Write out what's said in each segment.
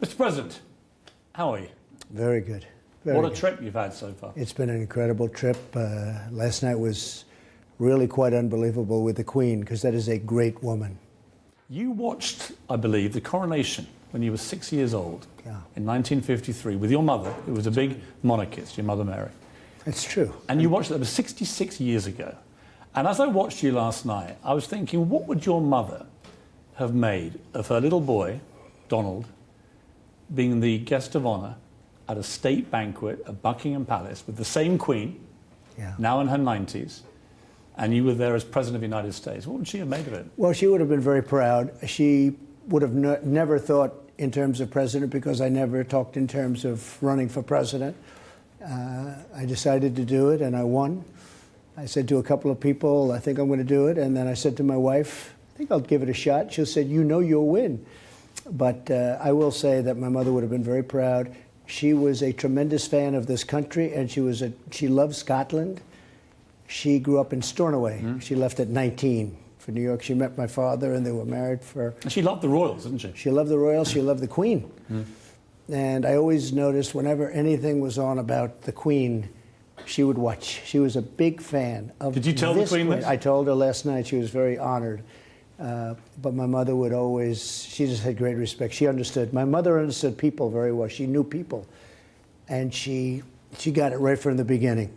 Mr. President, how are you? Very good. What a trip you've had so far. It's been an incredible trip. Last night was really quite unbelievable with the Queen, because that is a great woman. You watched, I believe, the coronation when you were 6 years old in 1953 with your mother, who was a big monarchist, your mother Mary. It's true. And you watched that. It was 66 years ago. And as I watched you last night, I was thinking, what would your mother have made of her little boy, Donald, being the guest of honour at a state banquet at Buckingham Palace with the same Queen, now in her 90s, and you were there as President of the United States? What would she have made of it? Well, she would have been very proud. She would have never thought in terms of president, because I never talked in terms of running for president. I decided to do it, and I won. I said to a couple of people, I think I'm going to do it. And then I said to my wife, I think I'll give it a shot. She said, you know you'll win. But I will say that my mother would have been very proud. She was a tremendous fan of this country, and she loved Scotland. She grew up in Stornoway. She left at 19 for New York. She met my father, and they were married for... And she loved the royals, didn't she? She loved the royals. She loved the Queen. And I always noticed whenever anything was on about the Queen, she would watch. She was a big fan of this. Did you tell the Queen this? I told her last night. She was very honored. But my mother would always, she just had great respect. She understood. My mother understood people very well. She knew people. And she got it right from the beginning.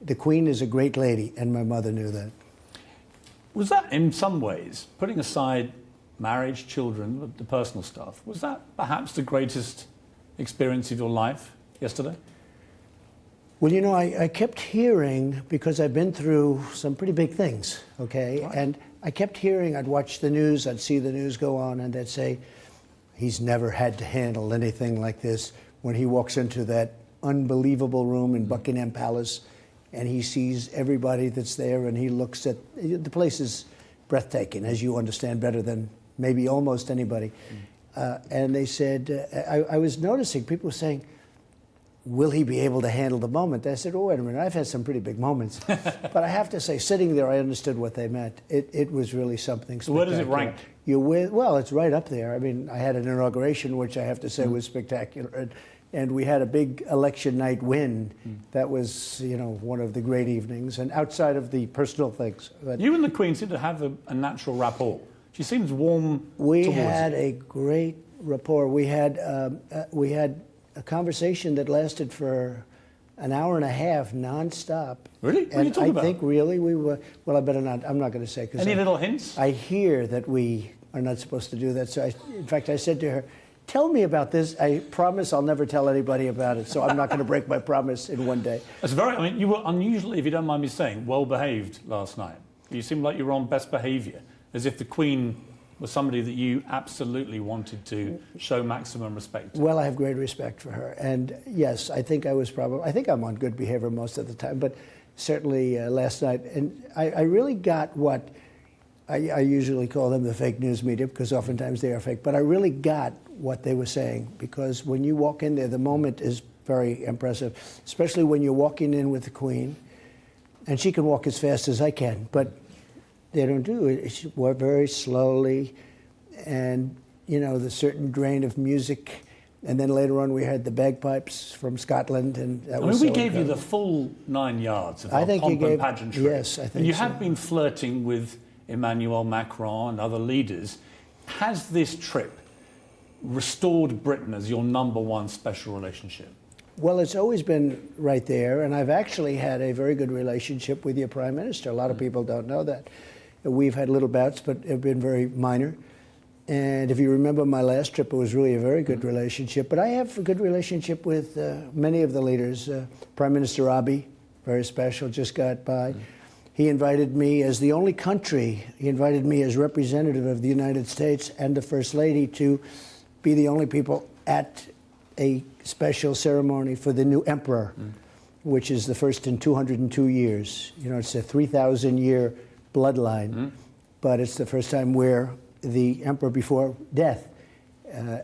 The Queen is a great lady, and my mother knew that. Was that, in some ways, putting aside marriage, children, the personal stuff, was that perhaps the greatest experience of your life yesterday? Well, you know, I kept hearing, because I've been through some pretty big things, okay? Right. And I kept hearing, I'd watch the news, I'd see the news go on, and they'd say, he's never had to handle anything like this. When he walks into that unbelievable room in Buckingham Palace, and he sees everybody that's there, and he looks at, the place is breathtaking, as you understand better than maybe almost anybody. And they said, I was noticing, people were saying, will he be able to handle the moment? I said, oh, wait a minute, I've had some pretty big moments. But I have to say, sitting there, I understood what they meant. It was really something spectacular. Where does it rank? Well, it's right up there. I mean, I had an inauguration, which I have to say was spectacular. And we had a big election night win. That was, you know, one of the great evenings. And outside of the personal things. You and the Queen seem to have a natural rapport. She seems warm We towards had you. a great rapport. We had a conversation that lasted for an hour and a half, nonstop. Really? What are you talking about? I think really we were, well, I better not, I'm not going to say. Any little hints? I hear that we are not supposed to do that. So in fact, I said to her, tell me about this. I promise I'll never tell anybody about it. So I'm not going to break my promise in one day. That's very, I mean, you were unusually, if you don't mind me saying, well-behaved last night. You seemed like you were on best behaviour, as if the Queen was somebody that you absolutely wanted to show maximum respect to. Well, I have great respect for her. And yes, I think I think I'm on good behavior most of the time, but certainly last night. And I really got what, I usually call them the fake news media, because oftentimes they are fake, but I really got what they were saying, because when you walk in there, the moment is very impressive, especially when you're walking in with the Queen, and she can walk as fast as I can, but they don't do it. She walked very slowly, and, you know, the certain drain of music. And then later on, we had the bagpipes from Scotland, and that was we gave you the full 9 yards of our pomp and pageantry. Yes, I think and you so. have been flirting with Emmanuel Macron and other leaders. Has this trip restored Britain as your #1 special relationship? Well, it's always been right there, and I've actually had a very good relationship with your Prime Minister. A lot of people don't know that. We've had little bouts, but have been very minor. And if you remember my last trip, it was really a very good relationship. But I have a good relationship with many of the leaders. Prime Minister Abiy, very special, just got by. He invited me as the only country, he invited me as representative of the United States and the First Lady to be the only people at a special ceremony for the new emperor, which is the first in 202 years. You know, it's a 3,000-year bloodline, but it's the first time where the emperor before death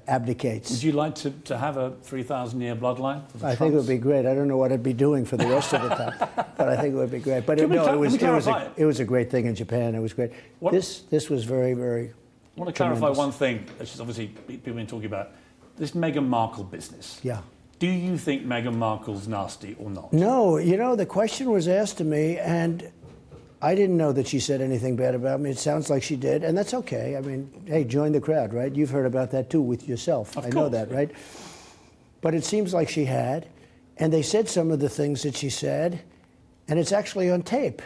abdicates. Would you like to have a 3,000-year bloodline? I think it would be great. I don't know what I'd be doing for the rest of the time, but I think it would be great. But it was a great thing in Japan. It was great. This was very, very I want to clarify one thing, which is obviously people have been talking about. this Meghan Markle business. Yeah. Do you think Meghan Markle's nasty or not? No, you know, the question was asked to me, and I didn't know that she said anything bad about me. It sounds like she did, and that's okay. I mean, hey, join the crowd, right? You've heard about that too with yourself. Of I course. know that, right? But it seems like she had, and they said some of the things that she said, and it's actually on tape.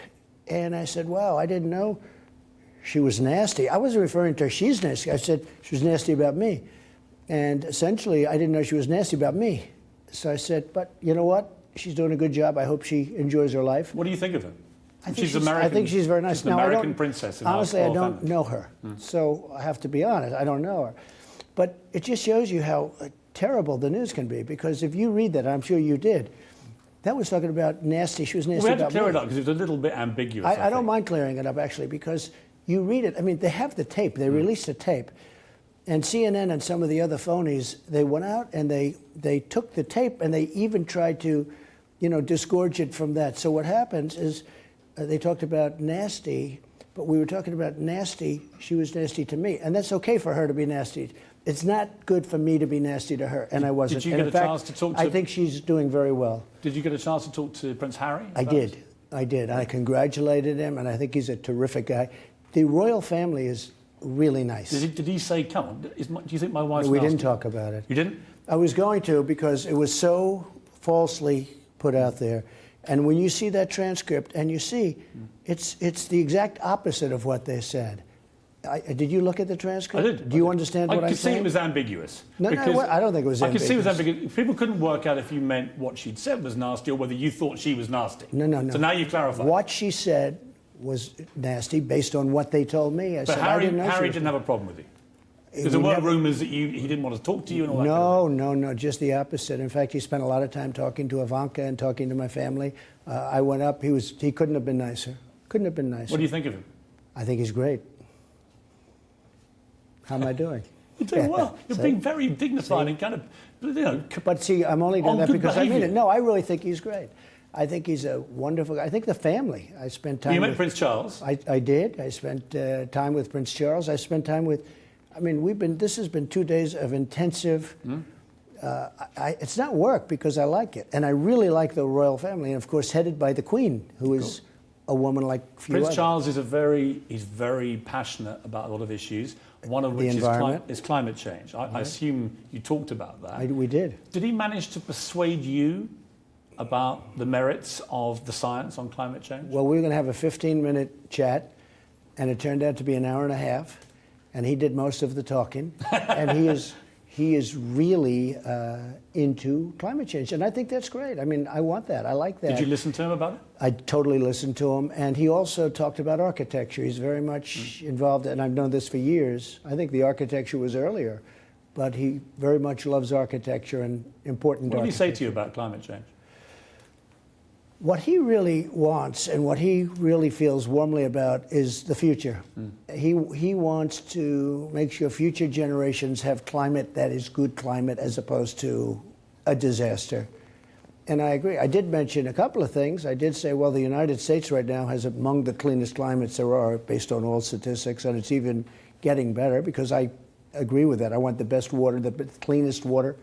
And I said, wow, I didn't know she was nasty. I wasn't referring to her, she's nasty. I said she was nasty about me. And essentially, I didn't know she was nasty about me. So I said, but you know what? She's doing a good job. I hope she enjoys her life. What do you think of her? I think She's American. I think she's very nice. She's an Now, American princess. Honestly, I don't family. know her. So I have to be honest, I don't know her. But it just shows you how terrible the news can be. Because if you read that, I'm sure you did, that was talking about nasty. She was nasty We had to about clear me. it up because it was a little bit ambiguous. I don't think. mind clearing it up, actually, because you read it. I mean, they have the tape. They released the tape. And CNN and some of the other phonies, they went out and they took the tape and they even tried to, you know, disgorge it from that. So what happens is they talked about nasty, but we were talking about nasty. She was nasty to me. And that's okay for her to be nasty. It's not good for me to be nasty to her, and I wasn't. Did you and get in a fact, chance to talk to... I think she's doing very well. Did you get a chance to talk to Prince Harry? I did. I did. I congratulated him, and I think he's a terrific guy. The royal family is really nice. Did he say, come on, do you think my wife's We nasty? didn't talk about it. You didn't? I was going to, because it was so falsely put out there. And when you see that transcript and you see, it's the exact opposite of what they said. Did you look at the transcript? I did. Do you understand what I'm saying? I could see it was ambiguous. No, I don't think it was I could see it was ambiguous. ambiguous. People couldn't work out if you meant what she'd said was nasty or whether you thought she was nasty. No. So now you've clarified. What she said was nasty based on what they told me. But said, Harry, I didn't know Harry she didn't have a problem with you? Because We there were never- rumours that he didn't want to talk to you and all that kind of thing. No, just the opposite. In fact, he spent a lot of time talking to Ivanka and talking to my family. I went up. He couldn't have been nicer. Couldn't have been nicer. What do you think of him? I think he's great. How am I doing? You're doing well. You're See? being very dignified and kind of, you know, But see, I'm only doing On that good because I mean behaviour. it. No, I really think he's great. I think he's a wonderful guy. I think the family. I spent time you met with Prince Charles. I did. I spent time with Prince Charles. I spent time with, I mean, this has been 2 days of intensive, it's not work because I like it. And I really like the royal family. And of course, headed by the Queen, who is a woman like few Prince others. Charles is he's very passionate about a lot of issues, one of The which environment. is climate change. I assume you talked about that. We did. Did he manage to persuade you about the merits of the science on climate change? Well, we were going to have a 15-minute chat, and it turned out to be an hour and a half, and he did most of the talking. And he is really into climate change, and I think that's great. I mean, I want that. I like that. Did you listen to him about it? I totally listened to him, and he also talked about architecture. He's very much involved, and I've known this for years. I think the architecture was earlier, but he very much loves architecture and important What did he say architecture. to you about climate change? What he really wants and what he really feels warmly about is the future. He wants to make sure future generations have climate that is good climate as opposed to a disaster. And I agree. I did mention a couple of things. I did say, well, the United States right now has among the cleanest climates there are based on all statistics, and it's even getting better because I agree with that. I want the best water, the cleanest water.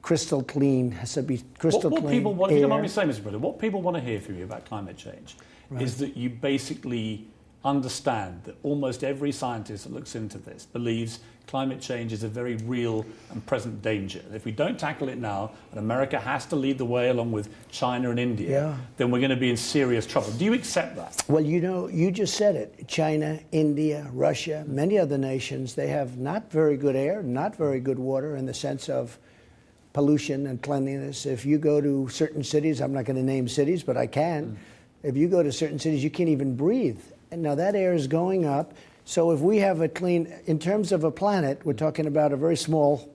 Crystal clean, has to be crystal What clean people want, if you don't mind air. me saying, Mr. Brother, what people want to hear from you about climate change is that you basically understand that almost every scientist that looks into this believes climate change is a very real and present danger. If we don't tackle it now, and America has to lead the way along with China and India, then we're going to be in serious trouble. Do you accept that? Well, you know, you just said it. China, India, Russia, many other nations, they have not very good air, not very good water in the sense of pollution and cleanliness. If you go to certain cities, I'm not going to name cities, but I can. If you go to certain cities, you can't even breathe. And now that air is going up. So if we have a clean, in terms of a planet, we're talking about a very small,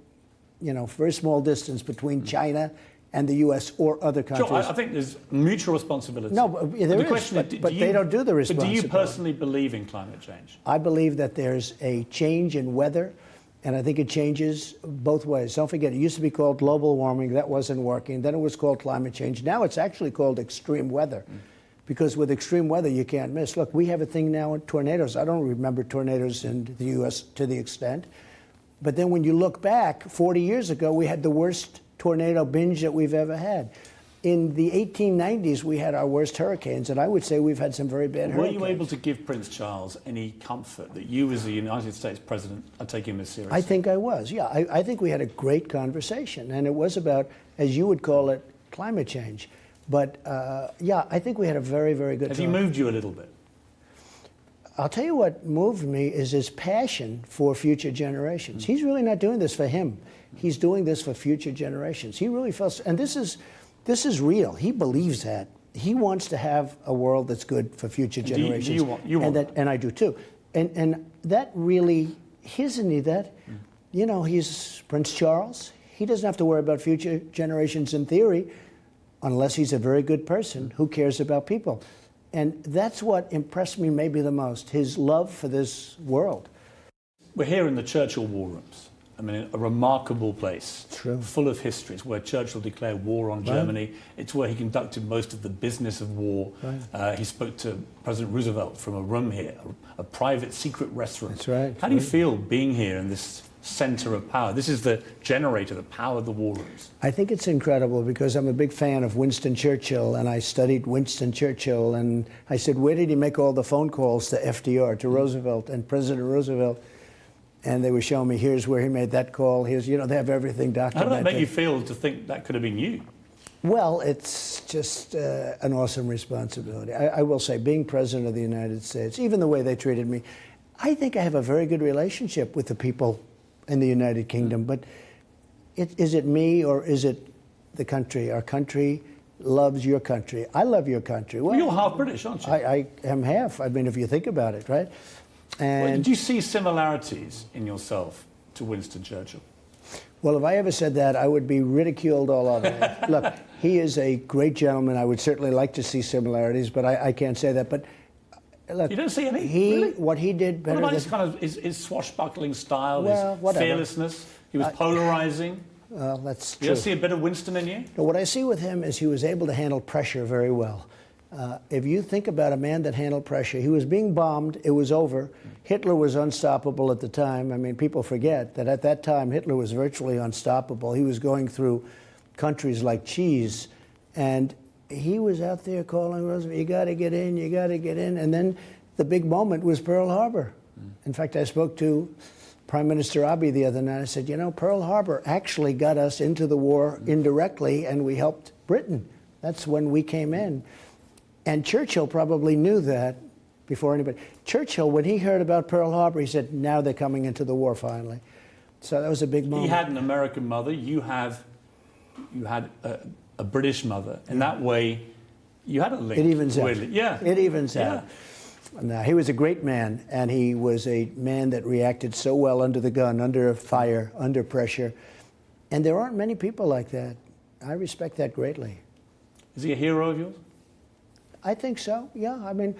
very small distance between China and the U.S. or other countries. Sure, I think there's mutual responsibility. No, but there the is, question but- is, but they don't do the But do responsibility. you personally believe in climate change? I believe that there's a change in weather, and I think it changes both ways. Don't forget, it used to be called global warming. That wasn't working. Then it was called climate change. Now it's actually called extreme weather, because with extreme weather, you can't miss. Look, we have a thing now in tornadoes. I don't remember tornadoes in the U.S. to the extent. But then when you look back, 40 years ago, we had the worst tornado binge that we've ever had. In the 1890s, we had our worst hurricanes, and I would say we've had some very bad hurricanes. Were you able to give Prince Charles any comfort that you, as the United States president, are taking this seriously? I think I was, yeah. I think we had a great conversation, and it was about, as you would call it, climate change. But, yeah, I think we had a very, very good Has talk. he moved you a little bit? I'll tell you what moved me is his passion for future generations. He's really not doing this for him. He's doing this for future generations. He really felt, and this is real. He believes that. He wants to have a world that's good for future generations. You want that? And I do too. And that really, isn't he that? You know, he's Prince Charles. He doesn't have to worry about future generations in theory, unless he's a very good person who cares about people. And that's what impressed me maybe the most, his love for this world. We're here in the Churchill War Rooms. I mean, a remarkable place, True. full of history. It's where Churchill declared war on Germany. It's where he conducted most of the business of war. Right. He spoke to President Roosevelt from a room here, a private secret restaurant. That's right. How do you feel being here in this center of power? This is the generator, the power of the war rooms. I think it's incredible because I'm a big fan of Winston Churchill, and I studied Winston Churchill, and I said, where did he make all the phone calls to FDR, to Roosevelt, and President Roosevelt? And they were showing me, here's where he made that call. Here's, you know, they have everything documented. How did that make you feel to think that could have been you? Well, it's just an awesome responsibility. I will say, being President of the United States, even the way they treated me, I think I have a very good relationship with the people in the United Kingdom. But is it me or is it the country? Our country loves your country. I love your country. Well, you're half British, aren't you? I am half. I mean, if you think about it, right? And well, did you see similarities in yourself to Winston Churchill? Well, if I ever said that, I would be ridiculed all over. Look, he is a great gentleman. I would certainly like to see similarities, but I can't say that. But look, you don't see any? Really? What he did better what about than... his swashbuckling style, Well, his whatever. fearlessness? He was polarizing. Well, that's You true. don't see a bit of Winston in you? No, what I see with him is he was able to handle pressure very well. If you think about a man that handled pressure, he was being bombed, it was over. Hitler was unstoppable at the time. I mean, people forget that at that time, Hitler was virtually unstoppable. He was going through countries like cheese, and he was out there calling Roosevelt, you got to get in, you got to get in. And then the big moment was Pearl Harbor. In fact, I spoke to Prime Minister Abe the other night. I said, you know, Pearl Harbor actually got us into the war indirectly, and we helped Britain. That's when we came in. And Churchill probably knew that before anybody. Churchill, when he heard about Pearl Harbor, he said, now they're coming into the war finally. So that was a big moment. He had an American mother. You had a British mother. In that way, you had a link. It evens out. Yeah. It evens Yeah. out. Now, he was a great man, and he was a man that reacted so well under the gun, under fire, under pressure. And there aren't many people like that. I respect that greatly. Is he a hero of yours? I think so, yeah. I mean,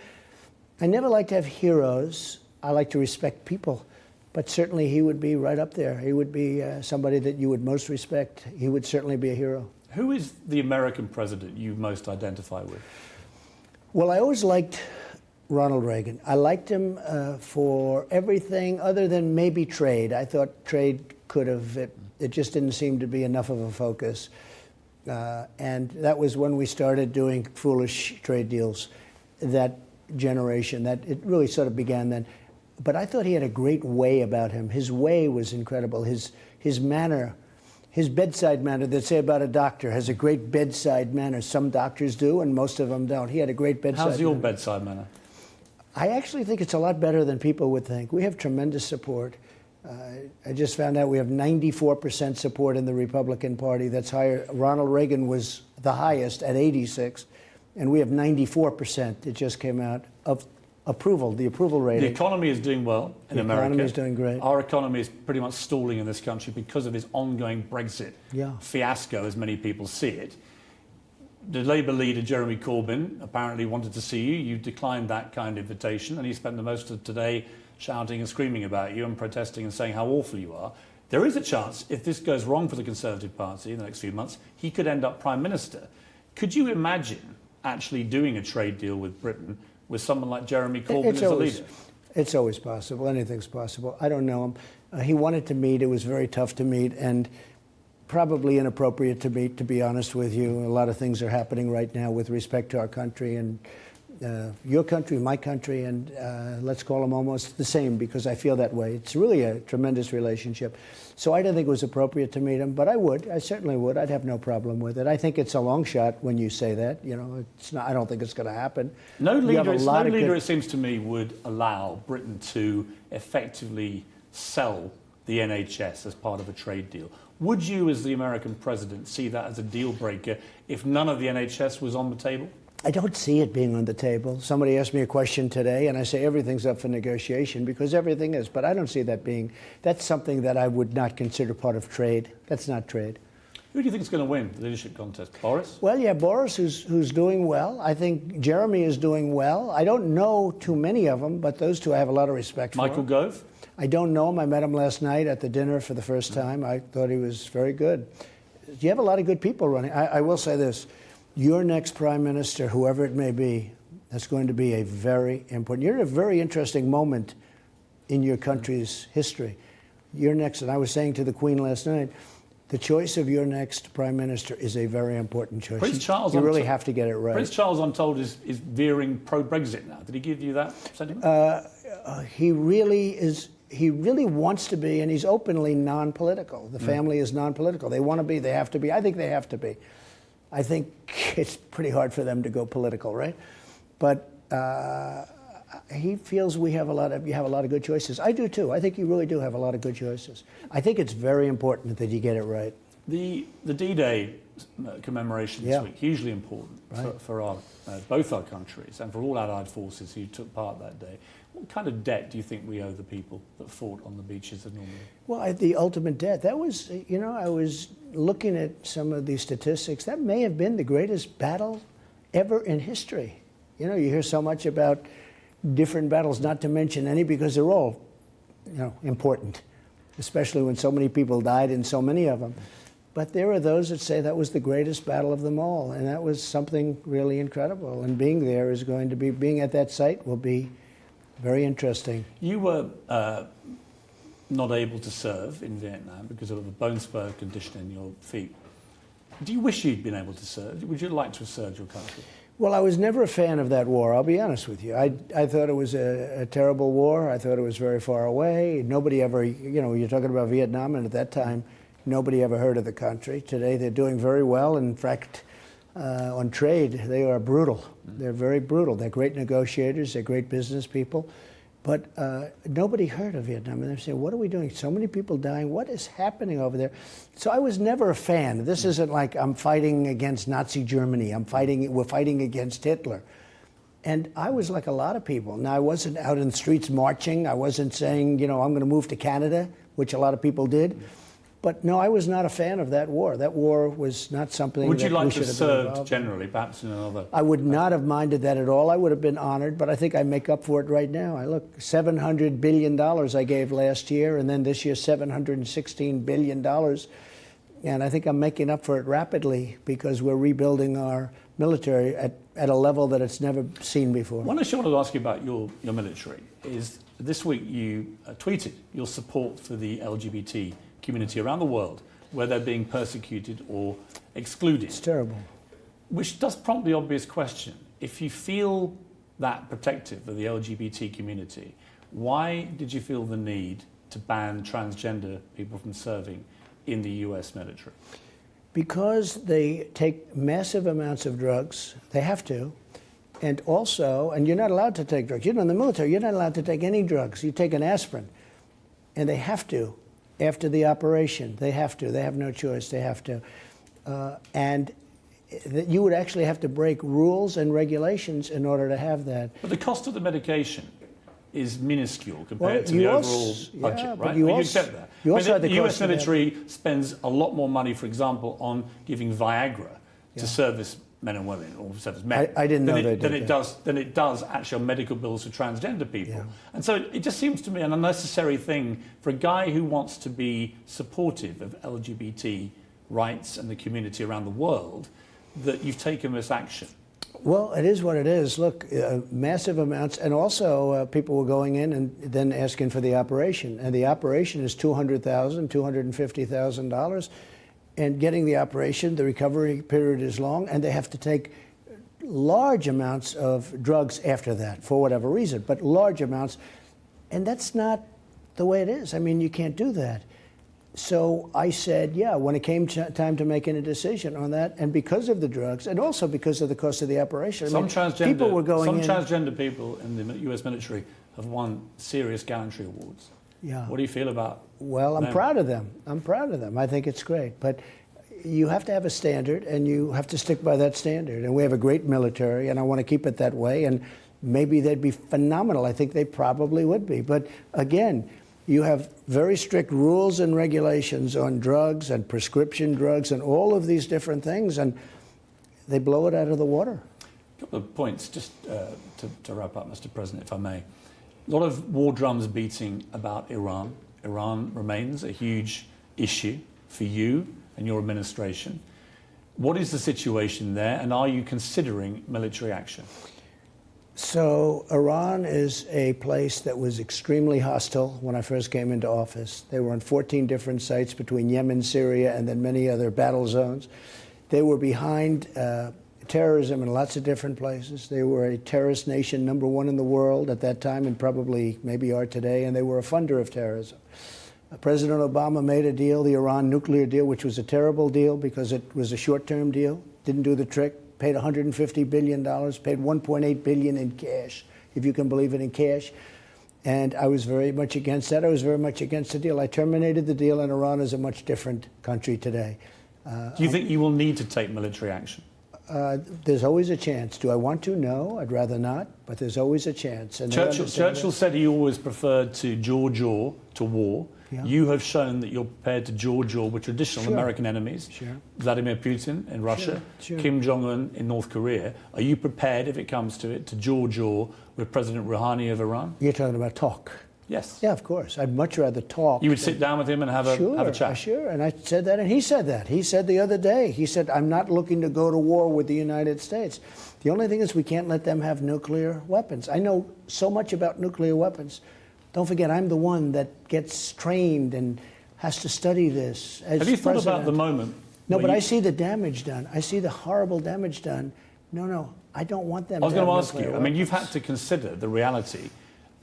I never like to have heroes. I like to respect people. But certainly he would be right up there. He would be somebody that you would most respect. He would certainly be a hero. Who is the American president you most identify with? Well, I always liked Ronald Reagan. I liked him for everything other than maybe trade. I thought trade could have, it just didn't seem to be enough of a focus. And that was when we started doing foolish trade deals, that generation, that it really sort of began then. But I thought he had a great way about him. His way was incredible. His manner, his bedside manner, they say about a doctor, has a great bedside manner. Some doctors do, and most of them don't. He had a great bedside manner. How's your bedside manner? I actually think it's a lot better than people would think. We have tremendous support. I just found out we have 94% support in the Republican Party. That's higher. Ronald Reagan was the highest at 86, and we have 94%. It just came out of approval, the approval rating. The economy is doing well in America. The economy is doing great. Our economy is pretty much stalling in this country because of this ongoing Brexit fiasco, as many people see it. The Labour leader, Jeremy Corbyn, apparently wanted to see you. You declined that kind of invitation, and he spent the most of today shouting and screaming about you and protesting and saying how awful you are. There is a chance, if this goes wrong for the Conservative Party in the next few months, he could end up Prime Minister. Could you imagine actually doing a trade deal with Britain with someone like Jeremy Corbyn as a leader? It's always possible. Anything's possible. I don't know him. He wanted to meet. It was very tough to meet, and probably inappropriate to meet, to be honest with you. A lot of things are happening right now with respect to our country and your country, my country, and let's call them almost the same, because I feel that way. It's really a tremendous relationship. So I don't think it was appropriate to meet him, but I certainly would. I'd have no problem with it. I think it's a long shot when you say that. You know, it's not, I don't think it's going to happen. No leader, it seems to me, would allow Britain to effectively sell the NHS as part of a trade deal. Would you, as the American president, see that as a deal breaker if none of the NHS was on the table? I don't see it being on the table. Somebody asked me a question today, and I say everything's up for negotiation, because everything is. But I don't see that being, that's something that I would not consider part of trade. That's not trade. Who do you think is going to win the leadership contest? Boris? Well, yeah, Boris, who's doing well. I think Jeremy is doing well. I don't know too many of them, but those two I have a lot of respect for. Michael Gove? I don't know him. I met him last night at the dinner for the first time. I thought he was very good. You have a lot of good people running. I will say this. Your next prime minister, whoever it may be, that's going to be a very important. You're at a very interesting moment in your country's history. Your next, and I was saying to the Queen last night, the choice of your next prime minister is a very important choice. Prince Charles, you really have to get it right. Prince Charles, I'm told, is veering pro-Brexit now. Did he give you that sentiment? He really is. He really wants to be, and he's openly non-political. The family is non-political. They want to be. They have to be. I think they have to be. I think it's pretty hard for them to go political, right? But he feels you have a lot of good choices. I do too. I think you really do have a lot of good choices. I think it's very important that you get it right. The D-Day commemoration this week, hugely important for our, both our countries and for all Allied forces who took part that day. What kind of debt do you think we owe the people that fought on the beaches of Normandy? Well, the ultimate debt. That was, you know, I was looking at some of these statistics. That may have been the greatest battle ever in history. You know, you hear so much about different battles, not to mention any, because they're all, you know, important, especially when so many people died in so many of them. But there are those that say that was the greatest battle of them all, and that was something really incredible. And being there is going to be, being at that site will be very interesting. You were not able to serve in Vietnam because of a bone spur condition in your feet. Do you wish you'd been able to serve? Would you like to have served your country? Well, I was never a fan of that war, I'll be honest with you. I thought it was a terrible war. I thought it was very far away. Nobody ever, you know, you're talking about Vietnam, and at that time, nobody ever heard of the country. Today, they're doing very well. In fact, on trade, they are brutal. They're very brutal. They're great negotiators. They're great business people. But nobody heard of Vietnam. And they're saying, what are we doing? So many people dying. What is happening over there? So I was never a fan. This isn't like I'm fighting against Nazi Germany. We're fighting against Hitler. And I was like a lot of people. Now, I wasn't out in the streets marching. I wasn't saying, you know, I'm going to move to Canada, which a lot of people did. But no, I was not a fan of that war. That war was not something Would you that like we to should have have been served involved generally, perhaps in another? I would not have minded that at all. I would have been honored, but I think I make up for it right now. I look, $700 billion I gave last year, and then this year $716 billion. And I think I'm making up for it rapidly because we're rebuilding our military at a level that it's never seen before. One issue I wanted to ask you about your military is this week you tweeted your support for the LGBT community around the world where they're being persecuted or excluded. It's terrible. Which does prompt the obvious question. If you feel that protective of the LGBT community, why did you feel the need to ban transgender people from serving in the US military? Because they take massive amounts of drugs. They have to. And also, and you're not allowed to take drugs. You know, in the military, you're not allowed to take any drugs. You take an aspirin. And they have to. After the operation, they have to. They have no choice. They have to. And you would actually have to break rules and regulations in order to have that. But the cost of the medication is minuscule compared to the overall budget, right? You accept that. You also the US military spends a lot more money, for example, on giving Viagra to service men and women, or service men. I didn't know they did than it does actually on medical bills for transgender people. Yeah. And so it just seems to me an unnecessary thing for a guy who wants to be supportive of LGBT rights and the community around the world that you've taken this action. Well, it is what it is. Look, massive amounts, and also people were going in and then asking for the operation, and the operation is $200,000, $250,000, and getting the operation, the recovery period is long, and they have to take large amounts of drugs after that for whatever reason, but large amounts, and that's not the way it is. I mean, you can't do that. So I said, yeah, when it came time to making a decision on that, and because of the drugs, and also because of the cost of the operation, people were going transgender people in the U.S. military have won serious gallantry awards. Yeah. What do you feel about Well, I'm them? proud of them. I'm proud of them. I think it's great. But you have to have a standard, and you have to stick by that standard. And we have a great military, and I want to keep it that way. And maybe they'd be phenomenal. I think they probably would be. But again, you have very strict rules and regulations on drugs and prescription drugs and all of these different things, and they blow it out of the water. A couple of points, just to wrap up, Mr. President, if I may. A lot of war drums beating about Iran. Iran remains a huge issue for you and your administration. What is the situation there, and are you considering military action? So Iran is a place that was extremely hostile when I first came into office. They were on 14 different sites between Yemen, Syria, and then many other battle zones. They were behind terrorism in lots of different places. They were a terrorist nation, #1 in the world at that time, and probably maybe are today, and they were a funder of terrorism. President Obama made a deal, the Iran nuclear deal, which was a terrible deal because it was a short-term deal, didn't do the trick. Paid $150 billion, paid $1.8 billion in cash, if you can believe it, in cash. And I was very much against that. I was very much against the deal. I terminated the deal, and Iran is a much different country today. Do you think you will need to take military action? There's always a chance. Do I want to? No, I'd rather not, but there's always a chance. And Churchill said he always preferred to jaw to war. Yeah. You have shown that you're prepared to jaw with traditional American enemies. Sure. Vladimir Putin in Russia, Sure. Kim Jong-un in North Korea. Are you prepared, if it comes to it, to jaw with President Rouhani of Iran? You're talking about talk. Yes. Yeah, of course. I'd much rather talk. You would sit down with him and have a chat? Sure, and I said that, and he said that. He said the other day, he said, I'm not looking to go to war with the United States. The only thing is we can't let them have nuclear weapons. I know so much about nuclear weapons. Don't forget, I'm the one that gets trained and has to study this as Have you thought president. about the moment? No, but I see the damage done. I see the horrible damage done. No, I don't want them to have I was going to ask you, nuclear I mean, you've weapons. had to consider the reality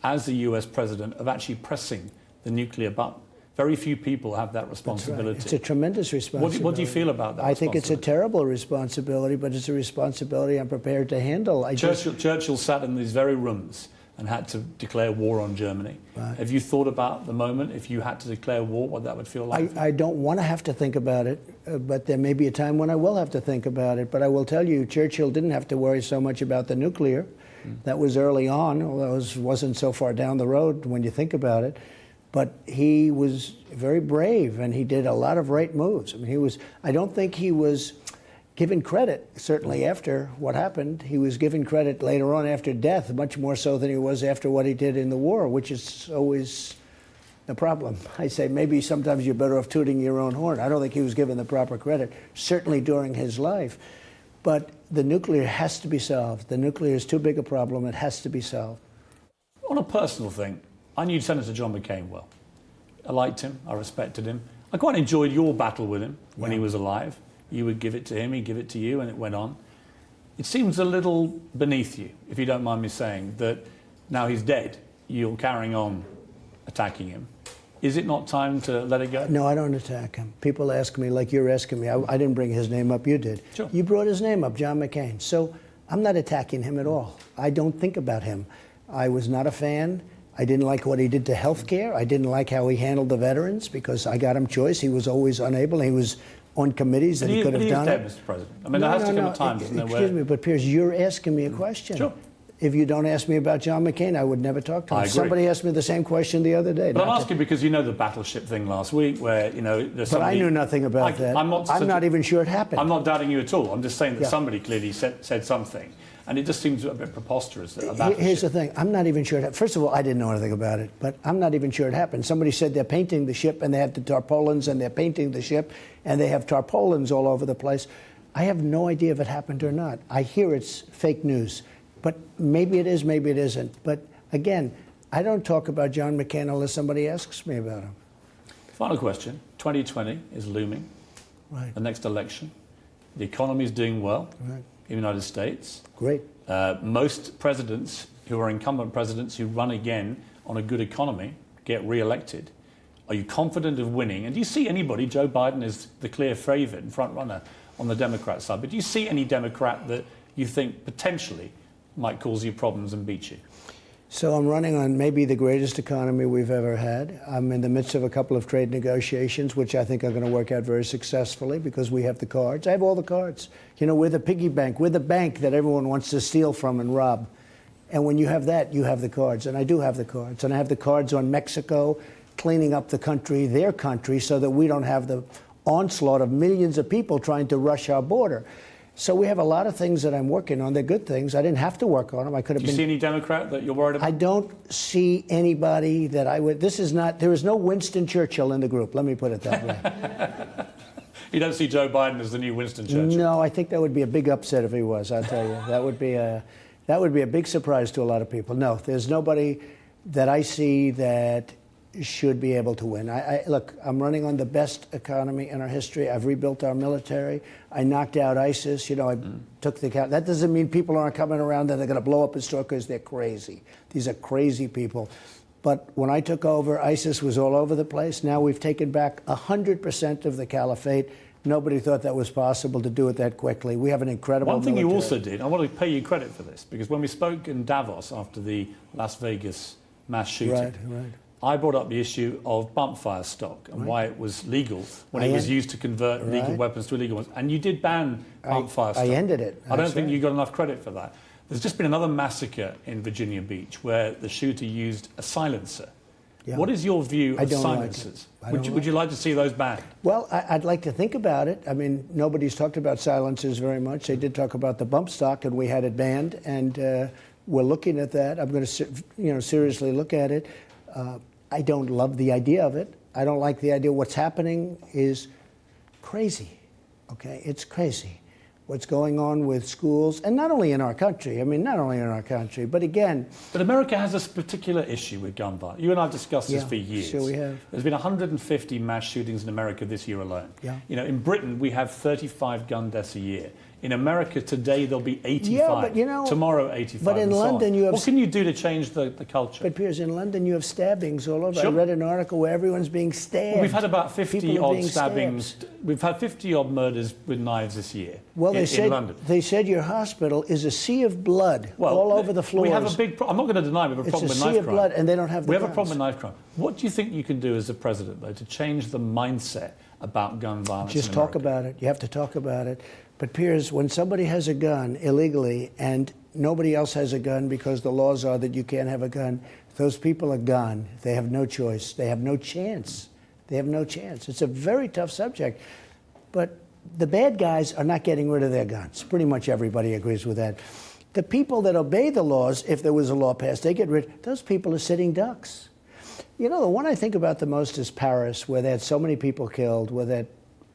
as the US president of actually pressing the nuclear button. Very few people have that responsibility. It's a tremendous responsibility. What do you feel about that? I think it's a terrible responsibility, but it's a responsibility I'm prepared to handle. Churchill sat in these very rooms and had to declare war on Germany. Right. Have you thought about the moment, if you had to declare war, what that would feel like? I don't want to have to think about it, but there may be a time when I will have to think about it. But I will tell you, Churchill didn't have to worry so much about the nuclear. That was early on, although it wasn't so far down the road when you think about it. But he was very brave, and he did a lot of right moves. I mean, I don't think he was given credit, certainly after what happened. He was given credit later on after death, much more so than he was after what he did in the war, which is always a problem. I say maybe sometimes you're better off tooting your own horn. I don't think he was given the proper credit, certainly during his life. But the nuclear has to be solved. The nuclear is too big a problem. It has to be solved. On a personal thing, I knew Senator John McCain well. I liked him. I respected him. I quite enjoyed your battle with him when he was alive. You would give it to him, he'd give it to you, and it went on. It seems a little beneath you, if you don't mind me saying, that now he's dead, you're carrying on attacking him. Is it not time to let it go? No, I don't attack him. People ask me, like you're asking me. I didn't bring his name up, you did. Sure. You brought his name up, John McCain. So I'm not attacking him at all. I don't think about him. I was not a fan. I didn't like what he did to health care. I didn't like how he handled the veterans because I got him choice. He was always unable. He was on committees that he could have done it. Mr. President. I mean, there has to come a time, doesn't there? Excuse me, but Piers, you're asking me a question. Sure. If you don't ask me about John McCain, I would never talk to him. I agree. Somebody asked me the same question the other day. But I'm asking because you know the battleship thing last week where, there's somebody... But I knew nothing about that. I'm not even sure it happened. I'm not doubting you at all. I'm just saying that somebody clearly said something. And it just seems a bit preposterous. Here's the thing. I'm not even sure it happened. First of all, I didn't know anything about it, but I'm not even sure it happened. Somebody said they're painting the ship and they have the tarpaulins and they're painting the ship and they have tarpaulins all over the place. I have no idea if it happened or not. I hear it's fake news, but maybe it is, maybe it isn't. But again, I don't talk about John McCain unless somebody asks me about him. Final question. 2020 is looming. Right. The next election. The economy is doing well Right. in the United States. Great. Most presidents who are incumbent presidents who run again on a good economy get re-elected. Are you confident of winning? And do you see anybody, Joe Biden is the clear favourite and front runner on the Democrat side, but do you see any Democrat that you think potentially might cause you problems and beat you? So I'm running on maybe the greatest economy we've ever had. I'm in the midst of a couple of trade negotiations, which I think are going to work out very successfully because we have the cards. I have all the cards. You know, we're the piggy bank. We're the bank that everyone wants to steal from and rob. And when you have that, you have the cards. And I do have the cards. And I have the cards on Mexico cleaning up the country, their country, so that we don't have the onslaught of millions of people trying to rush our border. So we have a lot of things that I'm working on. They're good things. I didn't have to work on them. I could have been. Do you see any Democrat that you're worried about? I don't see anybody that I would. This is not. There is no Winston Churchill in the group. Let me put it that way. You don't see Joe Biden as the new Winston Churchill? No, I think that would be a big upset if he was. I'll tell you, that would be a big surprise to a lot of people. No, there's nobody that I see that should be able to win. Look, I'm running on the best economy in our history. I've rebuilt our military. I knocked out ISIS. You know, I took the count. That doesn't mean people aren't coming around and they're going to blow up a store because they're crazy. These are crazy people. But when I took over, ISIS was all over the place. Now we've taken back 100% of the caliphate. Nobody thought that was possible to do it that quickly. We have an incredible One thing military. you also did, I want to pay you credit for this, because when we spoke in Davos after the Las Vegas mass shooting, Right. I brought up the issue of bump fire stock and why it was legal when it was used to convert legal weapons to illegal ones. And you did ban bump fire stock. I ended it. I don't think you got enough credit for that. There's just been another massacre in Virginia Beach where the shooter used a silencer. Yeah. What is your view of silencers? Would you like to see those banned? Well, I'd like to think about it. I mean, nobody's talked about silencers very much. They did talk about the bump stock, and we had it banned, and we're looking at that. I'm going to, seriously look at it. I don't love the idea of it. I don't like the idea. What's happening is crazy. Okay, it's crazy. What's going on with schools, and not only in our country. I mean, not only in our country, but again. But America has this particular issue with gun violence. You and I have discussed this for years. Sure we have. There's been 150 mass shootings in America this year alone. Yeah. You know, in Britain, we have 35 gun deaths a year. In America today, there'll be 85. Yeah, but tomorrow, 85. But in London, you have. What can you do to change the culture? But Piers, in London, you have stabbings all over. Sure. I read an article where everyone's being stabbed. Well, we've had about 50 odd stabbings. Stabbed. We've had 50 odd murders with knives this year. Well, in London. They said your hospital is a sea of blood all over the floors. We have a big problem. I'm not going to deny we have a problem with knife crime. It's a sea of blood, and they don't have the We have guns. a problem with knife crime. What do you think you can do as a president, though, to change the mindset about gun violence Just in talk America? about it. You have to talk about it. But Piers, when somebody has a gun illegally and nobody else has a gun because the laws are that you can't have a gun, those people are gone. They have no choice. They have no chance. They have no chance. It's a very tough subject. But the bad guys are not getting rid of their guns. Pretty much everybody agrees with that. The people that obey the laws, if there was a law passed, they get rid. Those people are sitting ducks. You know, the one I think about the most is Paris, where they had so many people killed, where that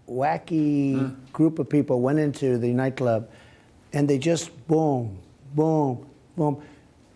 wacky group of people went into the nightclub, and they just boom, boom, boom,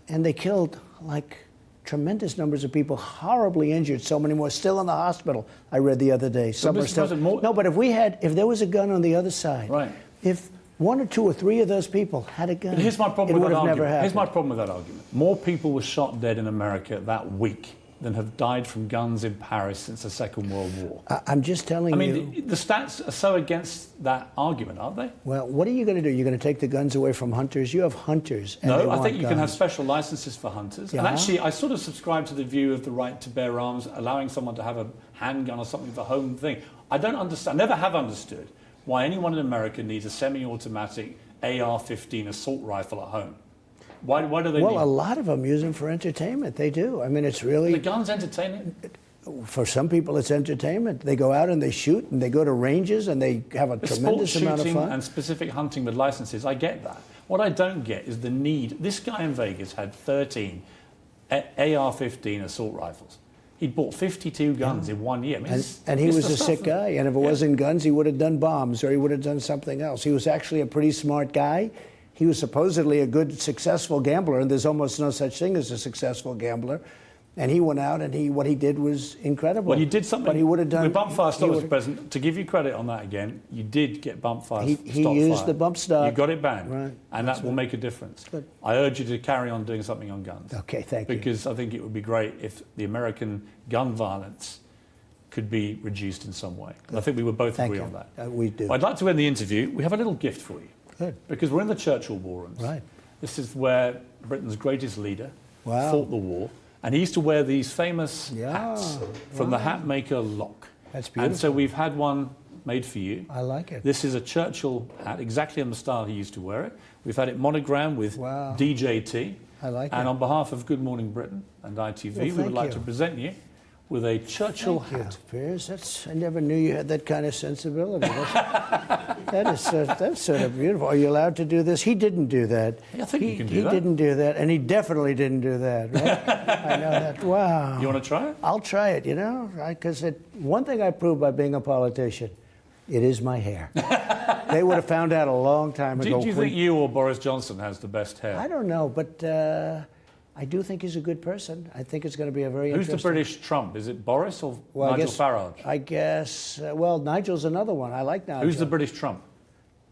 and they killed like tremendous numbers of people, horribly injured. So many more still in the hospital. I read the other day. Some are still. No, but if there was a gun on the other side, right? If one or two or three of those people had a gun, but here's my problem with that argument. Here's my problem with that argument. More people were shot dead in America that week than have died from guns in Paris since the Second World War. I'm just telling you. I mean, the stats are so against that argument, aren't they? Well, what are you going to do? You're going to take the guns away from hunters? You have hunters. And no, I think you can have special licenses for hunters. Yeah. And actually, I sort of subscribe to the view of the right to bear arms, allowing someone to have a handgun or something for home thing. I don't understand, never have understood, why anyone in America needs a semi-automatic AR-15 assault rifle at home. Why do they need? Well, a lot of them use them for entertainment. They do. I mean, it's really... The gun's entertaining? For some people, it's entertainment. They go out and they shoot, and they go to ranges, and they have a tremendous amount of fun. Shooting and specific hunting with licenses, I get that. What I don't get is the need. This guy in Vegas had 13 AR-15 assault rifles. He'd bought 52 guns in 1 year. I mean, And he it's was the a stuff sick guy, and if it wasn't guns, he would have done bombs, or he would have done something else. He was actually a pretty smart guy. He was supposedly a good, successful gambler, and there's almost no such thing as a successful gambler. And he went out, and what he did was incredible. Well, you did something. But he would have done. With bump fire stop, Mr. President, to give you credit on that again, you did get bump fire He stop used fire. the bump stop. You got it banned, Right. and that will make a difference. Good. I urge you to carry on doing something on guns. Okay, thank you. Because I think it would be great if the American gun violence could be reduced in some way. I think we would both Thank agree you. on that. We do. Well, I'd like to end the interview. We have a little gift for you. Good. Because we're in the Churchill War Rooms. Right. This is where Britain's greatest leader Wow. fought the war. And he used to wear these famous Yeah, hats from the hat maker Locke. That's And beautiful. so we've had one made for you. I like it. This is a Churchill hat, exactly in the style he used to wear it. We've had it monogrammed with Wow. DJT. I like And it. on behalf of Good Morning Britain and ITV, Well, we would thank like you. to present you with a Churchill Thank you, hat. Piers. I never knew you had that kind of sensibility. That's sort of beautiful. Are you allowed to do this? He didn't do that. I think you can do that. He didn't do that, and he definitely didn't do that. Right? I know that. Wow. You want to try it? I'll try it, because one thing I proved by being a politician, it is my hair. They would have found out a long time ago. Do you think you or Boris Johnson has the best hair? I don't know, but I do think he's a good person. I think it's going to be a very Who's the interesting... British Trump? Is it Boris or Well, Nigel Farage? I guess, Nigel's another one. I like Nigel. Who's the British Trump?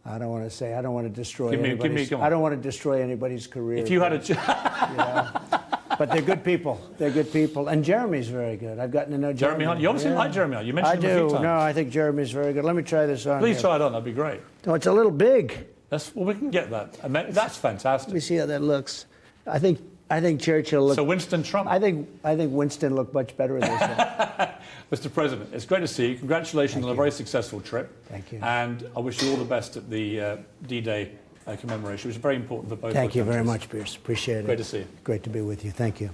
I don't want to say. I don't want to destroy Give me- anybody's... come on. I don't want to destroy anybody's career. If you had a... But they're good people. They're good people. And Jeremy's very good. I've gotten to know Jeremy. Jeremy Hunt. You obviously like Jeremy Hunt. You mentioned I him a few do. times. No, I think Jeremy's very good. Let me try this on. Please here. try it on. That'd be great. Oh, it's a little big. Well, we can get that. I mean, that's Let me fantastic. see how that looks. I think Churchill looked... So Winston Trump. I think Winston looked much better than this. Mr. President, it's great to see you. Congratulations on a very successful trip. Thank you. And I wish you all the best at the D-Day commemoration, which is very important for both Thank our you very countries. much, Piers. Appreciate it. Great to see you. Great to be with you. Thank you.